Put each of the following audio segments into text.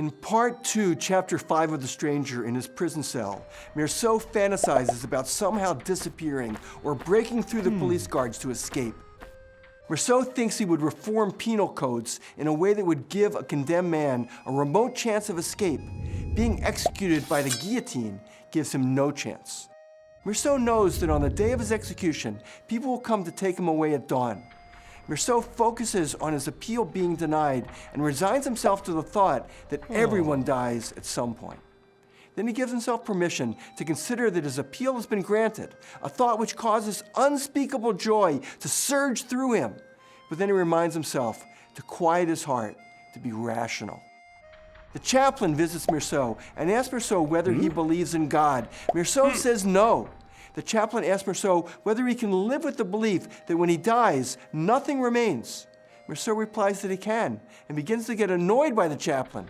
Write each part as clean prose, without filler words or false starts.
In part 2, chapter 5 of The Stranger, in his prison cell, Meursault fantasizes about somehow disappearing or breaking through the police guards to escape. Meursault thinks he would reform penal codes in a way that would give a condemned man a remote chance of escape. Being executed by the guillotine gives him no chance. Meursault knows that on the day of his execution, people will come to take him away at dawn. Meursault focuses on his appeal being denied and resigns himself to the thought that everyone dies at some point. Then he gives himself permission to consider that his appeal has been granted, a thought which causes unspeakable joy to surge through him. But then he reminds himself to quiet his heart, to be rational. The chaplain visits Meursault and asks Meursault whether he believes in God. Meursault says no. The chaplain asks Meursault whether he can live with the belief that when he dies, nothing remains. Meursault replies that he can and begins to get annoyed by the chaplain.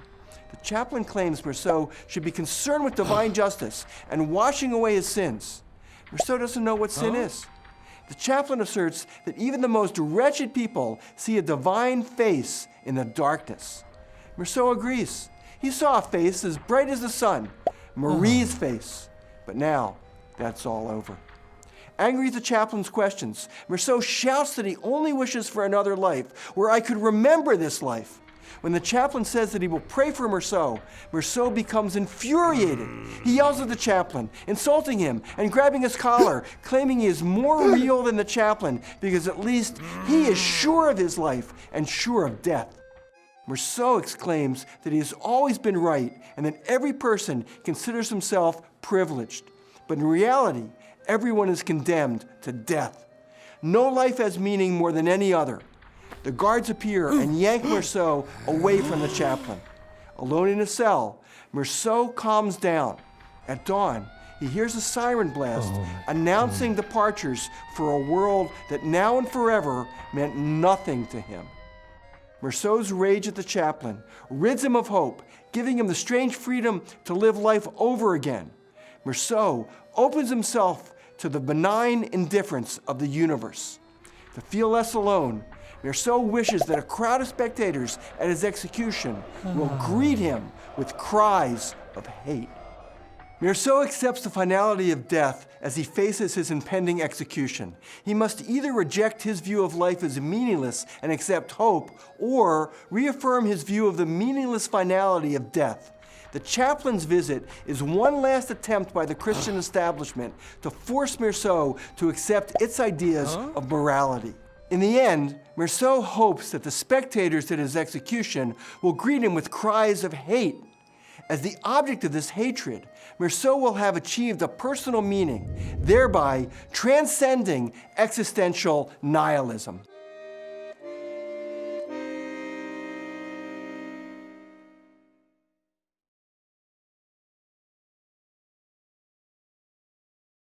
The chaplain claims Meursault should be concerned with divine justice and washing away his sins. Meursault doesn't know what sin is. The chaplain asserts that even the most wretched people see a divine face in the darkness. Meursault agrees. He saw a face as bright as the sun, Marie's face. But now, that's all over. Angry at the chaplain's questions, Meursault shouts that he only wishes for another life, where I could remember this life. When the chaplain says that he will pray for Meursault, Meursault becomes infuriated. He yells at the chaplain, insulting him and grabbing his collar, claiming he is more real than the chaplain because at least he is sure of his life and sure of death. Meursault exclaims that he has always been right and that every person considers himself privileged. But in reality, everyone is condemned to death. No life has meaning more than any other. The guards appear and yank Meursault away from the chaplain. Alone in his cell, Meursault calms down. At dawn, he hears a siren blast announcing departures for a world that now and forever meant nothing to him. Meursault's rage at the chaplain rids him of hope, giving him the strange freedom to live life over again. Meursault opens himself to the benign indifference of the universe. To feel less alone, Meursault wishes that a crowd of spectators at his execution will greet him with cries of hate. Meursault accepts the finality of death as he faces his impending execution. He must either reject his view of life as meaningless and accept hope, or reaffirm his view of the meaningless finality of death. The chaplain's visit is one last attempt by the Christian establishment to force Meursault to accept its ideas of morality. In the end, Meursault hopes that the spectators at his execution will greet him with cries of hate. As the object of this hatred, Meursault will have achieved a personal meaning, thereby transcending existential nihilism.